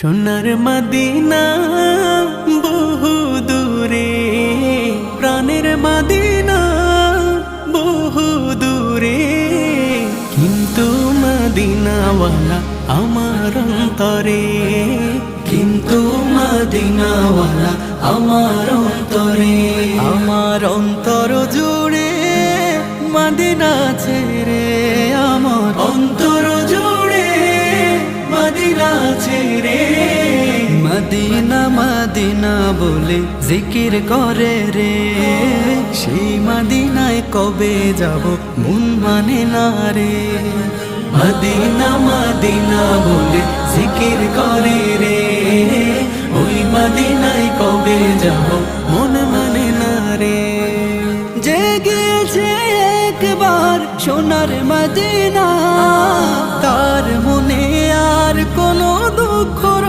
সোনার মদিনা বহু দূরে, প্রাণের মদিনা বহু দূরে, কিন্তু মদিনাওয়ালা আমার অন্তরে, কিন্তু মদিনাওয়ালা আমার অন্তরে, আমার অন্তর জুড়ে মদিনা ছেড়ে, আমার অন্তর জুড়ে মদিনা ছেড়ে। মদিনা মদিনা বলে জিকির করে রে, সেই মদিনায় কবে যাব মন মানে না রে। মদিনা মদিনা বলে জিকির করে রে, ওই মদিনায় কবে যাব মন মানে না রে। যে গিয়েছে একবার সোনার মদিনা, তার